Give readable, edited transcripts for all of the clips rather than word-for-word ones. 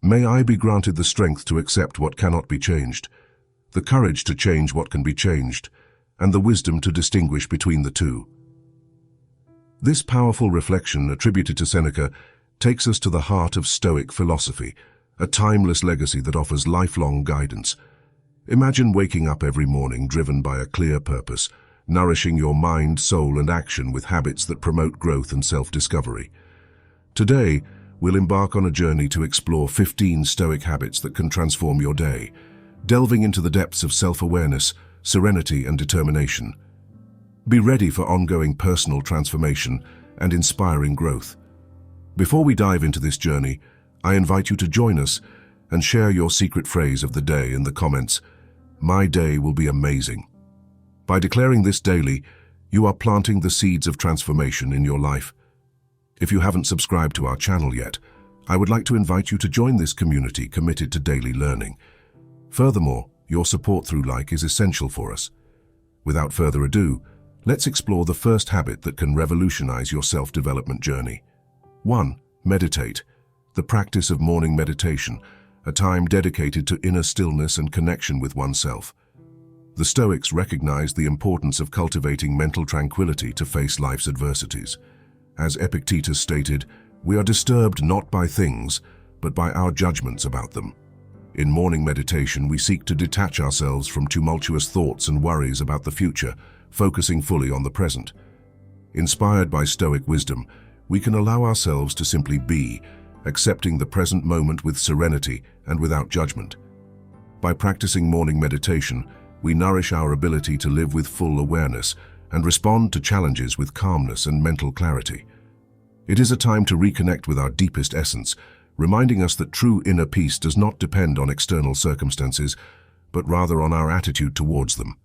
May I be granted the strength to accept what cannot be changed, the courage to change what can be changed, and the wisdom to distinguish between the two. This powerful reflection, attributed to Seneca, takes us to the heart of Stoic philosophy, a timeless legacy that offers lifelong guidance. Imagine waking up every morning driven by a clear purpose, nourishing your mind, soul, and action with habits that promote growth and self-discovery. Today, we'll embark on a journey to explore 15 Stoic habits that can transform your day, delving into the depths of self-awareness, serenity, and determination. Be ready for ongoing personal transformation and inspiring growth. Before we dive into this journey, I invite you to join us and share your secret phrase of the day in the comments. My day will be amazing. By declaring this daily, you are planting the seeds of transformation in your life. If you haven't subscribed to our channel yet, I would like to invite you to join this community committed to daily learning. Furthermore, your support through like is essential for us. Without further ado, let's explore the first habit that can revolutionize your self-development journey. 1. Meditate. The practice of morning meditation, a time dedicated to inner stillness and connection with oneself. The Stoics recognized the importance of cultivating mental tranquility to face life's adversities. As Epictetus stated, we are disturbed not by things, but by our judgments about them. In morning meditation, we seek to detach ourselves from tumultuous thoughts and worries about the future, focusing fully on the present. Inspired by Stoic wisdom, we can allow ourselves to simply be, accepting the present moment with serenity and without judgment. By practicing morning meditation, we nourish our ability to live with full awareness and respond to challenges with calmness and mental clarity. It is a time to reconnect with our deepest essence, reminding us that true inner peace does not depend on external circumstances, but rather on our attitude towards them.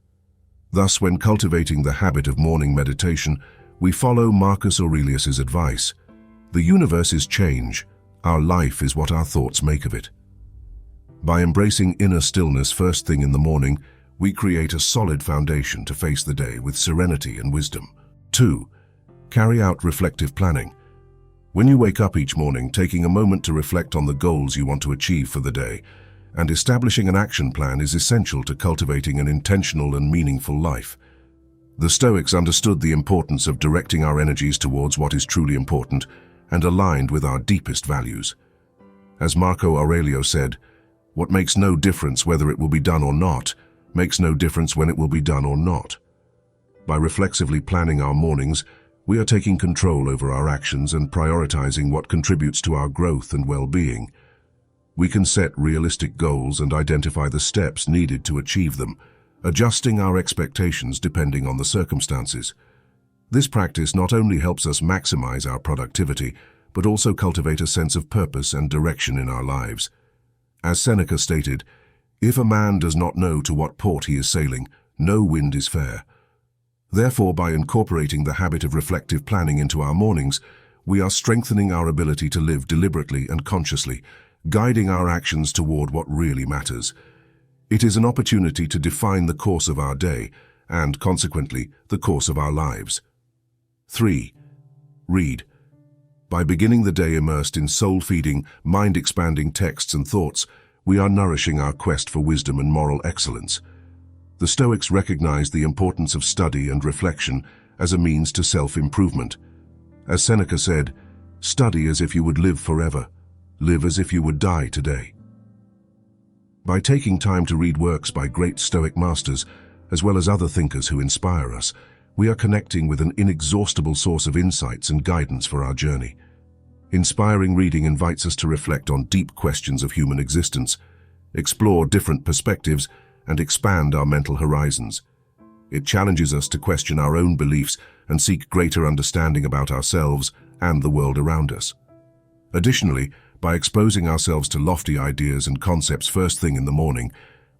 Thus, when cultivating the habit of morning meditation, we follow Marcus Aurelius's advice. The universe is change, our life is what our thoughts make of it. By embracing inner stillness first thing in the morning, we create a solid foundation to face the day with serenity and wisdom. 2. Carry out reflective planning. When you wake up each morning, taking a moment to reflect on the goals you want to achieve for the day, and establishing an action plan is essential to cultivating an intentional and meaningful life. The Stoics understood the importance of directing our energies towards what is truly important and aligned with our deepest values. As Marco Aurelio said, "What makes no difference whether it will be done or not, makes no difference when it will be done or not." By reflexively planning our mornings, we are taking control over our actions and prioritizing what contributes to our growth and well-being. We can set realistic goals and identify the steps needed to achieve them, adjusting our expectations depending on the circumstances. This practice not only helps us maximize our productivity, but also cultivate a sense of purpose and direction in our lives. As Seneca stated, "If a man does not know to what port he is sailing, no wind is fair." Therefore, by incorporating the habit of reflective planning into our mornings, we are strengthening our ability to live deliberately and consciously, guiding our actions toward what really matters. It is an opportunity to define the course of our day and, consequently, the course of our lives. 3. Read. By beginning the day immersed in soul-feeding, mind-expanding texts and thoughts, we are nourishing our quest for wisdom and moral excellence. The Stoics recognized the importance of study and reflection as a means to self-improvement. As Seneca said, "Study as if you would live forever. Live as if you would die today." By taking time to read works by great Stoic masters, as well as other thinkers who inspire us, we are connecting with an inexhaustible source of insights and guidance for our journey. Inspiring reading invites us to reflect on deep questions of human existence, explore different perspectives, and expand our mental horizons. It challenges us to question our own beliefs and seek greater understanding about ourselves and the world around us. Additionally, by exposing ourselves to lofty ideas and concepts first thing in the morning,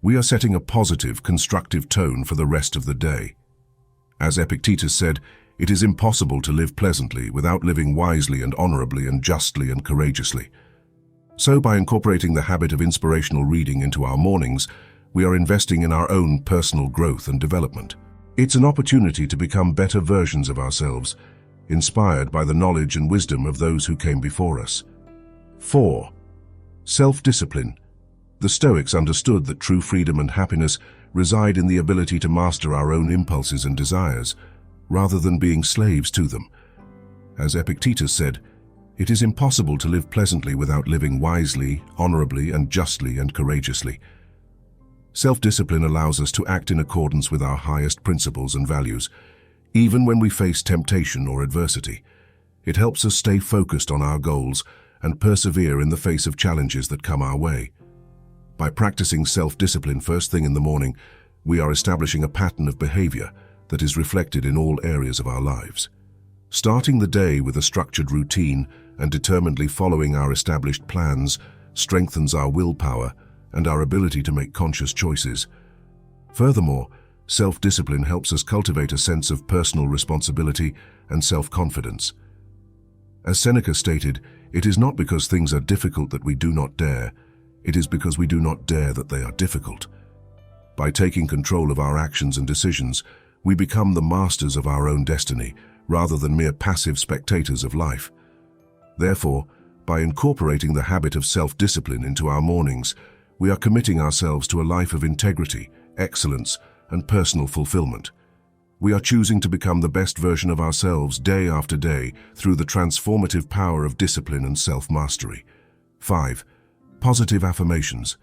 we are setting a positive, constructive tone for the rest of the day. As Epictetus said, "It is impossible to live pleasantly without living wisely and honorably and justly and courageously." So by incorporating the habit of inspirational reading into our mornings, we are investing in our own personal growth and development. It's an opportunity to become better versions of ourselves, inspired by the knowledge and wisdom of those who came before us. 4. Self-discipline. The Stoics understood that true freedom and happiness reside in the ability to master our own impulses and desires, rather than being slaves to them. As Epictetus said, "It is impossible to live pleasantly without living wisely, honorably, and justly and courageously." Self-discipline allows us to act in accordance with our highest principles and values, even when we face temptation or adversity. It helps us stay focused on our goals and persevere in the face of challenges that come our way. By practicing self-discipline first thing in the morning, we are establishing a pattern of behavior that is reflected in all areas of our lives. Starting the day with a structured routine and determinedly following our established plans strengthens our willpower and our ability to make conscious choices. Furthermore, self-discipline helps us cultivate a sense of personal responsibility and self-confidence. As Seneca stated, "It is not because things are difficult that we do not dare, it is because we do not dare that they are difficult." By taking control of our actions and decisions, we become the masters of our own destiny, rather than mere passive spectators of life. Therefore, by incorporating the habit of self-discipline into our mornings, we are committing ourselves to a life of integrity, excellence, and personal fulfillment. We are choosing to become the best version of ourselves day after day through the transformative power of discipline and self-mastery. 5. Positive affirmations.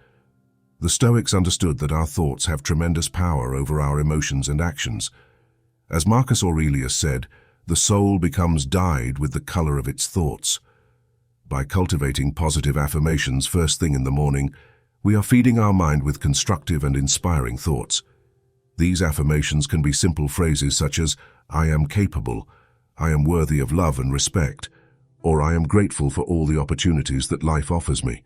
The Stoics understood that our thoughts have tremendous power over our emotions and actions. As Marcus Aurelius said, "The soul becomes dyed with the color of its thoughts." By cultivating positive affirmations first thing in the morning, we are feeding our mind with constructive and inspiring thoughts. These affirmations can be simple phrases such as, "I am capable," "I am worthy of love and respect," or "I am grateful for all the opportunities that life offers me."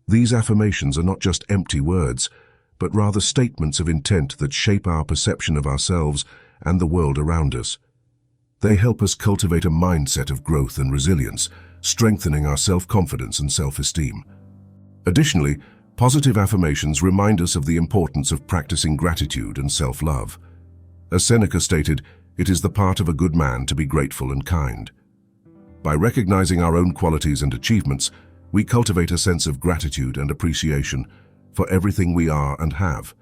These affirmations are not just empty words, but rather statements of intent that shape our perception of ourselves and the world around us. They help us cultivate a mindset of growth and resilience, strengthening our self-confidence and self-esteem. Additionally, positive affirmations remind us of the importance of practicing gratitude and self-love. As Seneca stated, "It is the part of a good man to be grateful and kind." By recognizing our own qualities and achievements, we cultivate a sense of gratitude and appreciation for everything we are and have.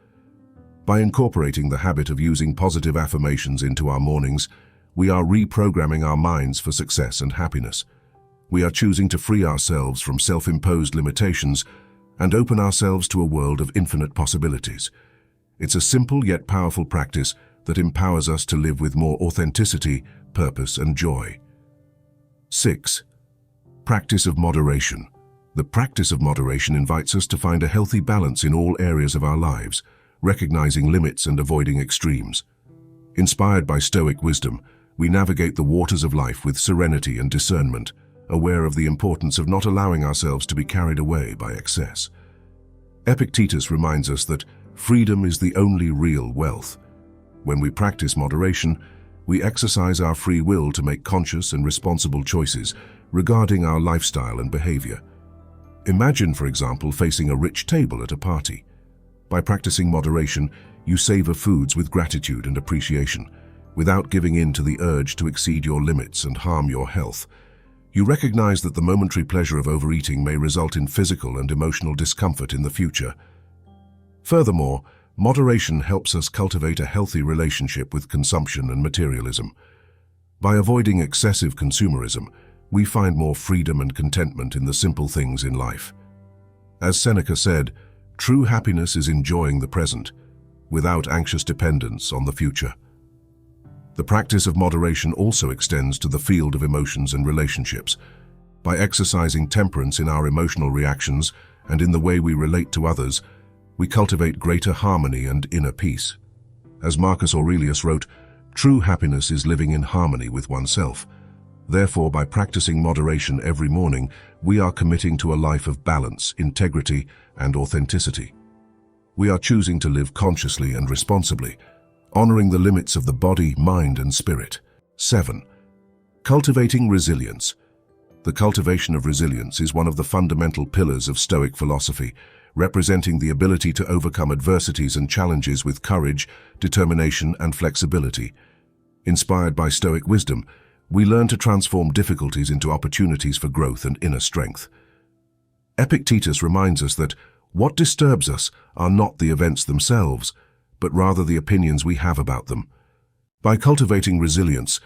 By incorporating the habit of using positive affirmations into our mornings, we are reprogramming our minds for success and happiness. We are choosing to free ourselves from self-imposed limitations and open ourselves to a world of infinite possibilities. It's a simple yet powerful practice that empowers us to live with more authenticity, purpose, and joy. 6. Practice of moderation. The practice of moderation invites us to find a healthy balance in all areas of our lives, recognizing limits and avoiding extremes. Inspired by Stoic wisdom, we navigate the waters of life with serenity and discernment, aware of the importance of not allowing ourselves to be carried away by excess. Epictetus reminds us that freedom is the only real wealth. When we practice moderation, we exercise our free will to make conscious and responsible choices regarding our lifestyle and behavior. Imagine, for example, facing a rich table at a party. By practicing moderation, you savor foods with gratitude and appreciation, without giving in to the urge to exceed your limits and harm your health. You recognize that the momentary pleasure of overeating may result in physical and emotional discomfort in the future. Furthermore, moderation helps us cultivate a healthy relationship with consumption and materialism. By avoiding excessive consumerism, we find more freedom and contentment in the simple things in life. As Seneca said, "True happiness is enjoying the present, without anxious dependence on the future." The practice of moderation also extends to the field of emotions and relationships. By exercising temperance in our emotional reactions and in the way we relate to others, we cultivate greater harmony and inner peace. As Marcus Aurelius wrote, "True happiness is living in harmony with oneself." Therefore, by practicing moderation every morning, we are committing to a life of balance, integrity, and authenticity. We are choosing to live consciously and responsibly, honoring the limits of the body, mind, and spirit. 7. Cultivating resilience. The cultivation of resilience is one of the fundamental pillars of Stoic philosophy, representing the ability to overcome adversities and challenges with courage, determination, and flexibility. Inspired by Stoic wisdom, we learn to transform difficulties into opportunities for growth and inner strength. Epictetus reminds us that what disturbs us are not the events themselves, but rather the opinions we have about them. By cultivating resilience,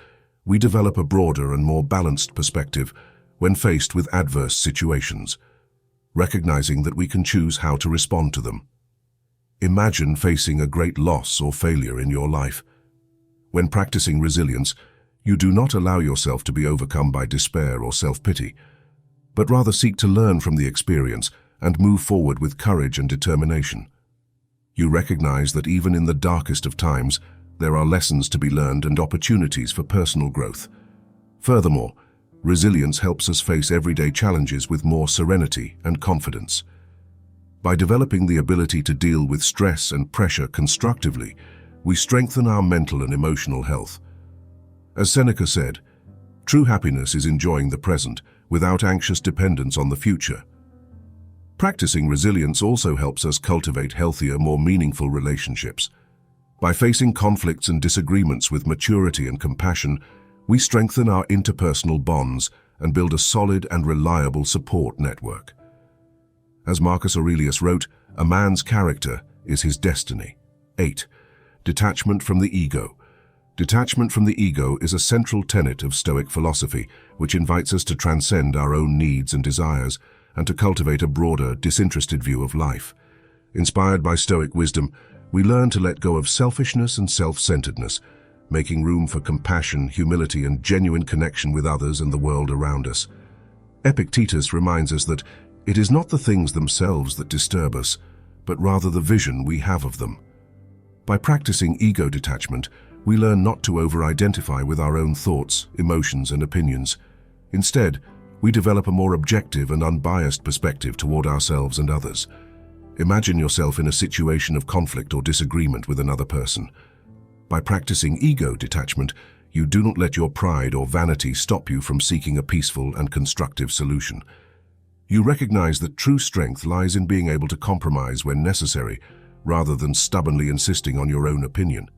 we develop a broader and more balanced perspective when faced with adverse situations, recognizing that we can choose how to respond to them. Imagine facing a great loss or failure in your life. When practicing resilience, you do not allow yourself to be overcome by despair or self-pity, but rather seek to learn from the experience and move forward with courage and determination. You recognize that even in the darkest of times, there are lessons to be learned and opportunities for personal growth. Furthermore, resilience helps us face everyday challenges with more serenity and confidence. By developing the ability to deal with stress and pressure constructively, we strengthen our mental and emotional health. As Seneca said, true happiness is enjoying the present without anxious dependence on the future. Practicing resilience also helps us cultivate healthier, more meaningful relationships. By facing conflicts and disagreements with maturity and compassion, we strengthen our interpersonal bonds and build a solid and reliable support network. As Marcus Aurelius wrote, a man's character is his destiny. 8. Detachment from the ego. Detachment from the ego is a central tenet of Stoic philosophy, which invites us to transcend our own needs and desires and to cultivate a broader, disinterested view of life. Inspired by Stoic wisdom, we learn to let go of selfishness and self-centeredness, making room for compassion, humility, and genuine connection with others and the world around us. Epictetus reminds us that it is not the things themselves that disturb us, but rather the vision we have of them. By practicing ego detachment, we learn not to over-identify with our own thoughts, emotions, and opinions. Instead, we develop a more objective and unbiased perspective toward ourselves and others. Imagine yourself in a situation of conflict or disagreement with another person. By practicing ego detachment, you do not let your pride or vanity stop you from seeking a peaceful and constructive solution. You recognize that true strength lies in being able to compromise when necessary, rather than stubbornly insisting on your own opinion.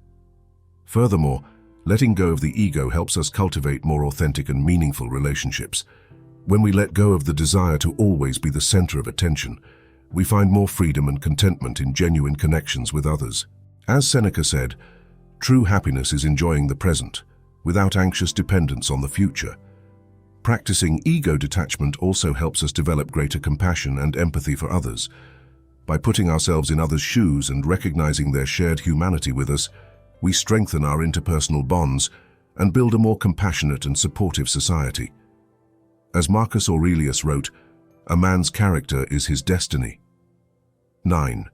Furthermore, letting go of the ego helps us cultivate more authentic and meaningful relationships. When we let go of the desire to always be the center of attention, we find more freedom and contentment in genuine connections with others. As Seneca said, true happiness is enjoying the present, without anxious dependence on the future. Practicing ego detachment also helps us develop greater compassion and empathy for others. By putting ourselves in others' shoes and recognizing their shared humanity with us, we strengthen our interpersonal bonds and build a more compassionate and supportive society. As Marcus Aurelius wrote, a man's character is his destiny. 9.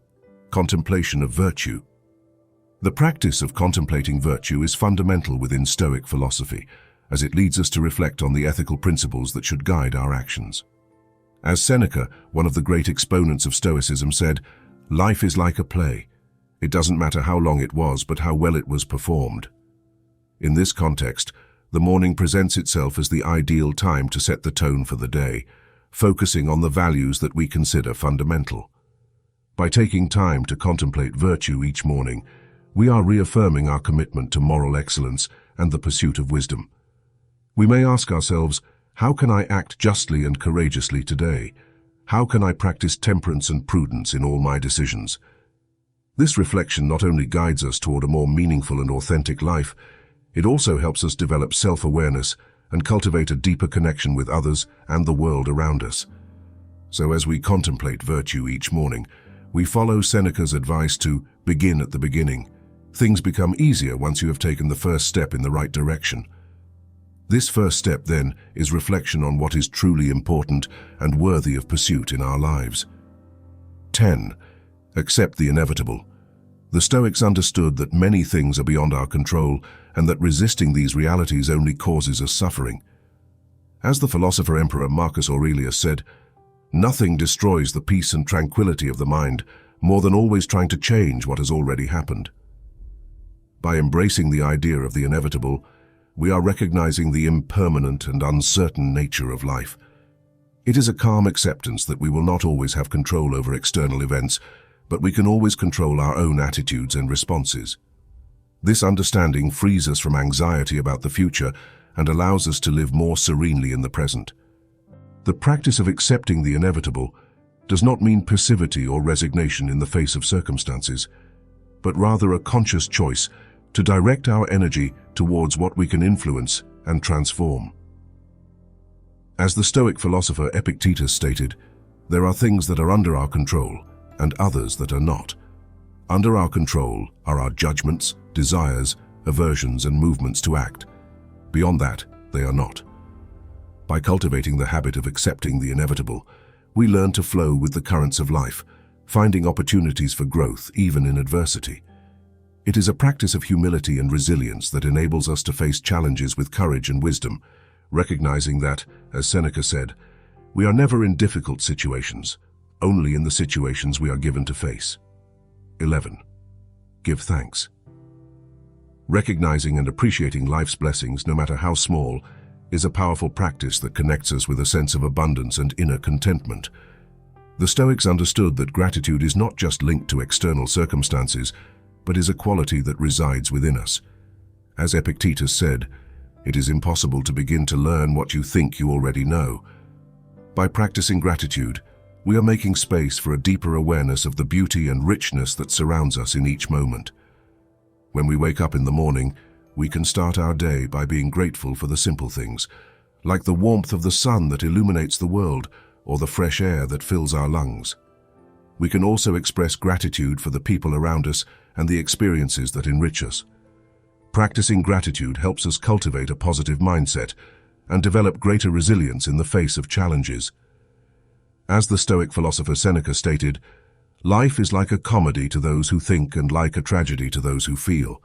Contemplation of virtue. The practice of contemplating virtue is fundamental within Stoic philosophy, as it leads us to reflect on the ethical principles that should guide our actions. As Seneca, one of the great exponents of Stoicism, said, life is like a play. It doesn't matter how long it was, but how well it was performed. In this context, the morning presents itself as the ideal time to set the tone for the day, focusing on the values that we consider fundamental. By taking time to contemplate virtue each morning, we are reaffirming our commitment to moral excellence and the pursuit of wisdom. We may ask ourselves, how can I act justly and courageously today? How can I practice temperance and prudence in all my decisions? This reflection not only guides us toward a more meaningful and authentic life, it also helps us develop self-awareness and cultivate a deeper connection with others and the world around us. So as we contemplate virtue each morning, we follow Seneca's advice to begin at the beginning. Things become easier once you have taken the first step in the right direction. This first step, then, is reflection on what is truly important and worthy of pursuit in our lives. 10. Accept the inevitable. The Stoics understood that many things are beyond our control and that resisting these realities only causes us suffering. As the philosopher Emperor Marcus Aurelius said, nothing destroys the peace and tranquility of the mind more than always trying to change what has already happened. By embracing the idea of the inevitable, we are recognizing the impermanent and uncertain nature of life. It is a calm acceptance that we will not always have control over external events, but we can always control our own attitudes and responses. This understanding frees us from anxiety about the future and allows us to live more serenely in the present. The practice of accepting the inevitable does not mean passivity or resignation in the face of circumstances, but rather a conscious choice to direct our energy towards what we can influence and transform. As the Stoic philosopher Epictetus stated, there are things that are under our control and others that are not. Under our control are our judgments, desires, aversions, and movements to act. Beyond that, they are not. By cultivating the habit of accepting the inevitable, we learn to flow with the currents of life, finding opportunities for growth even in adversity. It is a practice of humility and resilience that enables us to face challenges with courage and wisdom, recognizing that, as Seneca said, we are never in difficult situations, only in the situations we are given to face. 11. Give thanks. Recognizing and appreciating life's blessings, no matter how small, is a powerful practice that connects us with a sense of abundance and inner contentment. The Stoics understood that gratitude is not just linked to external circumstances, but is a quality that resides within us. As Epictetus said, it is impossible to begin to learn what you think you already know. By practicing gratitude, we are making space for a deeper awareness of the beauty and richness that surrounds us in each moment. When we wake up in the morning, we can start our day by being grateful for the simple things, like the warmth of the sun that illuminates the world or the fresh air that fills our lungs. We can also express gratitude for the people around us and the experiences that enrich us. Practicing gratitude helps us cultivate a positive mindset and develop greater resilience in the face of challenges. As the Stoic philosopher Seneca stated, life is like a comedy to those who think and like a tragedy to those who feel.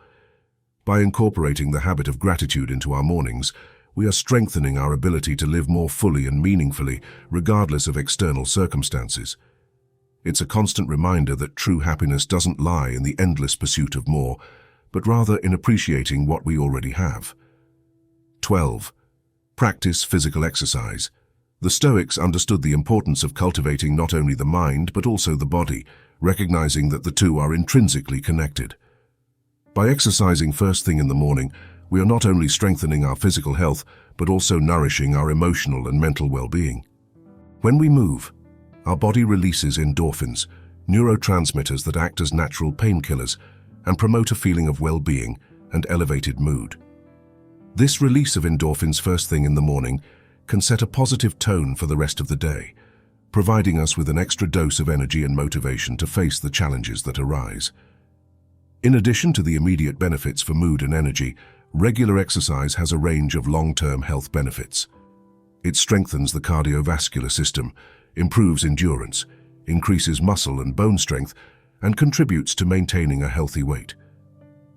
By incorporating the habit of gratitude into our mornings, we are strengthening our ability to live more fully and meaningfully, regardless of external circumstances. It's a constant reminder that true happiness doesn't lie in the endless pursuit of more, but rather in appreciating what we already have. 12. Practice physical exercise. The Stoics understood the importance of cultivating not only the mind but also the body, recognizing that the two are intrinsically connected. By exercising first thing in the morning, we are not only strengthening our physical health but also nourishing our emotional and mental well-being. When we move, our body releases endorphins, neurotransmitters that act as natural painkillers, and promote a feeling of well-being and elevated mood. This release of endorphins first thing in the morning can set a positive tone for the rest of the day, providing us with an extra dose of energy and motivation to face the challenges that arise. In addition to the immediate benefits for mood and energy, regular exercise has a range of long-term health benefits. It strengthens the cardiovascular system, improves endurance, increases muscle and bone strength, and contributes to maintaining a healthy weight.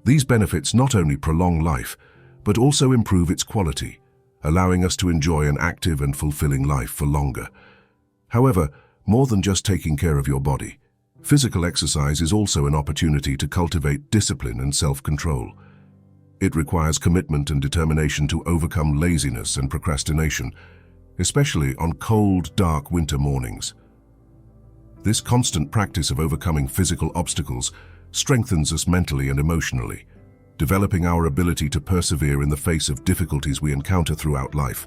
These benefits not only prolong life, but also improve its quality, allowing us to enjoy an active and fulfilling life for longer. However, more than just taking care of your body, physical exercise is also an opportunity to cultivate discipline and self-control. It requires commitment and determination to overcome laziness and procrastination, especially on cold, dark winter mornings. This constant practice of overcoming physical obstacles strengthens us mentally and emotionally, developing our ability to persevere in the face of difficulties we encounter throughout life.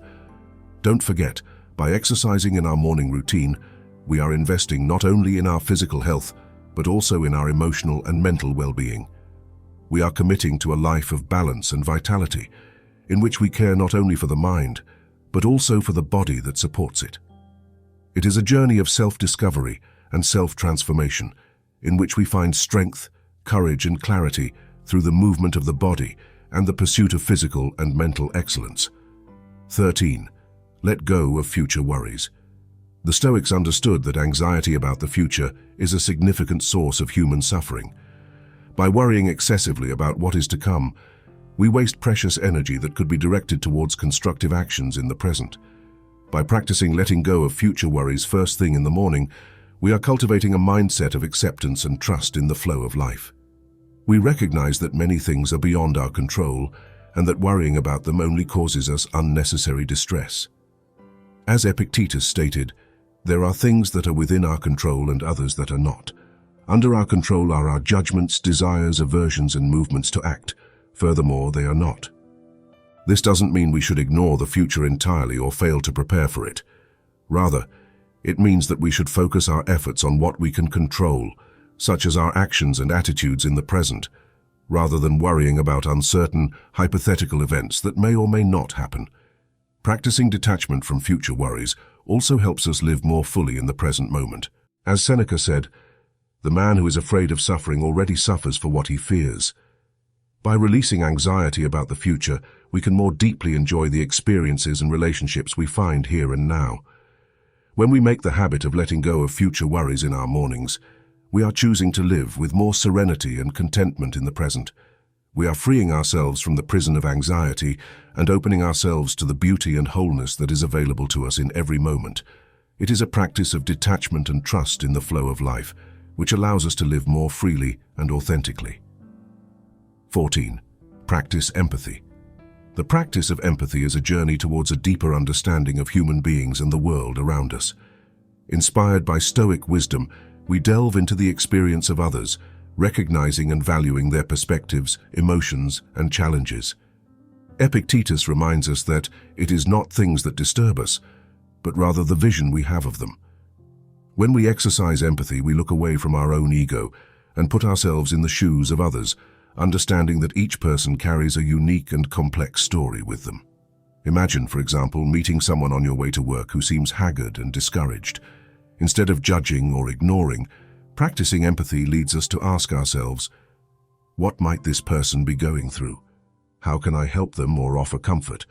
Don't forget, by exercising in our morning routine, we are investing not only in our physical health, but also in our emotional and mental well-being. We are committing to a life of balance and vitality, in which we care not only for the mind, but also for the body that supports it. It is a journey of self-discovery and self-transformation, in which we find strength, courage, and clarity through the movement of the body and the pursuit of physical and mental excellence. 13. Let go of future worries. The Stoics understood that anxiety about the future is a significant source of human suffering. By worrying excessively about what is to come, we waste precious energy that could be directed towards constructive actions in the present. By practicing letting go of future worries first thing in the morning, we are cultivating a mindset of acceptance and trust in the flow of life. We recognize that many things are beyond our control and that worrying about them only causes us unnecessary distress. As Epictetus stated, there are things that are within our control and others that are not. Under our control are our judgments, desires, aversions, and movements to act. Furthermore, they are not. This doesn't mean we should ignore the future entirely or fail to prepare for it. Rather, It means that we should focus our efforts on what we can control, such as our actions and attitudes in the present, rather than worrying about uncertain, hypothetical events that may or may not happen. Practicing detachment from future worries also helps us live more fully in the present moment. As Seneca said, "The man who is afraid of suffering already suffers for what he fears." By releasing anxiety about the future, we can more deeply enjoy the experiences and relationships we find here and now. When we make the habit of letting go of future worries in our mornings, we are choosing to live with more serenity and contentment in the present. We are freeing ourselves from the prison of anxiety and opening ourselves to the beauty and wholeness that is available to us in every moment. It is a practice of detachment and trust in the flow of life, which allows us to live more freely and authentically. 14. Practice empathy. The practice of empathy is a journey towards a deeper understanding of human beings and the world around us. Inspired by Stoic wisdom, we delve into the experience of others, recognizing and valuing their perspectives, emotions, and challenges. Epictetus reminds us that it is not things that disturb us, but rather the vision we have of them. When we exercise empathy, we look away from our own ego and put ourselves in the shoes of others, understanding that each person carries a unique and complex story with them. Imagine, for example, meeting someone on your way to work who seems haggard and discouraged. Instead of judging or ignoring, practicing empathy leads us to ask ourselves, what might this person be going through? How can I help them or offer comfort?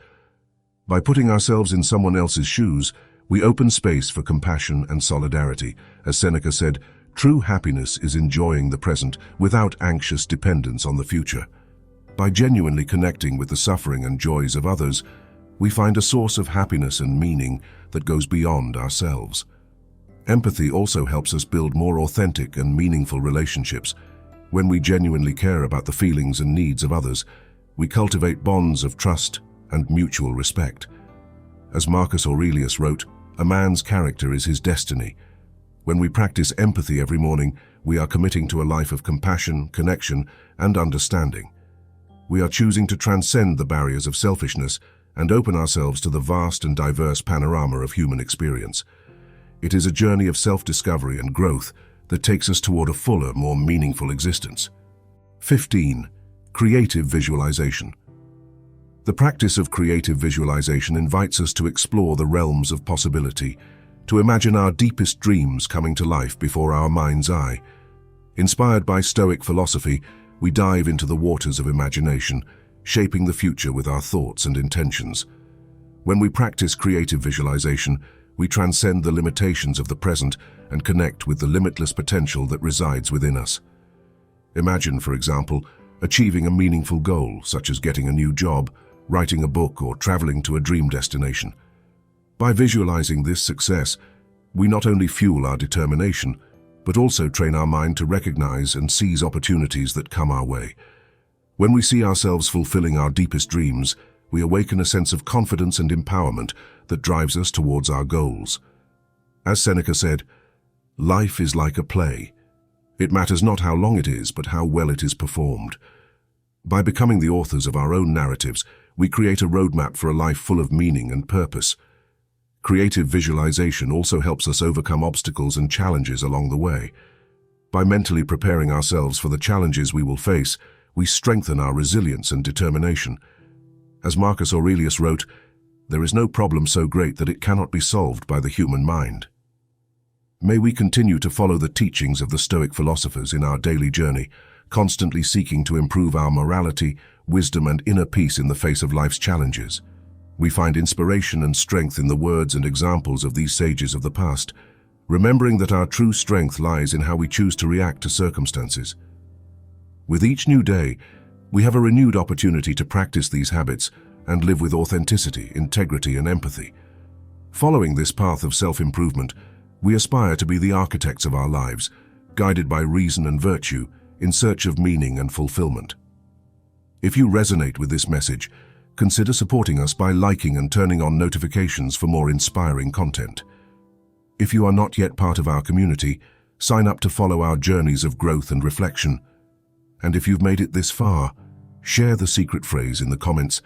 By putting ourselves in someone else's shoes, we open space for compassion and solidarity. As Seneca said, true happiness is enjoying the present without anxious dependence on the future. By genuinely connecting with the suffering and joys of others, we find a source of happiness and meaning that goes beyond ourselves. Empathy also helps us build more authentic and meaningful relationships. When we genuinely care about the feelings and needs of others, we cultivate bonds of trust and mutual respect. As Marcus Aurelius wrote, "A man's character is his destiny." When we practice empathy every morning, we are committing to a life of compassion, connection, and understanding. We are choosing to transcend the barriers of selfishness and open ourselves to the vast and diverse panorama of human experience. It is a journey of self-discovery and growth that takes us toward a fuller, more meaningful existence. 15. Creative visualization. The practice of creative visualization invites us to explore the realms of possibility, to imagine our deepest dreams coming to life before our mind's eye. Inspired by Stoic philosophy, we dive into the waters of imagination, shaping the future with our thoughts and intentions. When we practice creative visualization, we transcend the limitations of the present and connect with the limitless potential that resides within us. Imagine, for example, achieving a meaningful goal, such as getting a new job, writing a book, or traveling to a dream destination. By visualizing this success, we not only fuel our determination, but also train our mind to recognize and seize opportunities that come our way. When we see ourselves fulfilling our deepest dreams, we awaken a sense of confidence and empowerment that drives us towards our goals. As Seneca said, "Life is like a play. It matters not how long it is, but how well it is performed." By becoming the authors of our own narratives, we create a roadmap for a life full of meaning and purpose. Creative visualization also helps us overcome obstacles and challenges along the way. By mentally preparing ourselves for the challenges we will face, we strengthen our resilience and determination. As Marcus Aurelius wrote, "There is no problem so great that it cannot be solved by the human mind." May we continue to follow the teachings of the Stoic philosophers in our daily journey, constantly seeking to improve our morality, wisdom, and inner peace in the face of life's challenges. We find inspiration and strength in the words and examples of these sages of the past, remembering that our true strength lies in how we choose to react to circumstances. With each new day, we have a renewed opportunity to practice these habits and live with authenticity, integrity, and empathy. Following this path of self-improvement, we aspire to be the architects of our lives, guided by reason and virtue, in search of meaning and fulfillment. If you resonate with this message, consider supporting us by liking and turning on notifications for more inspiring content. If you are not yet part of our community, sign up to follow our journeys of growth and reflection. And if you've made it this far, share the secret phrase in the comments,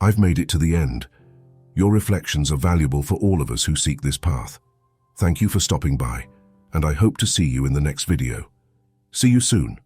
"I've made it to the end." Your reflections are valuable for all of us who seek this path. Thank you for stopping by, and I hope to see you in the next video. See you soon.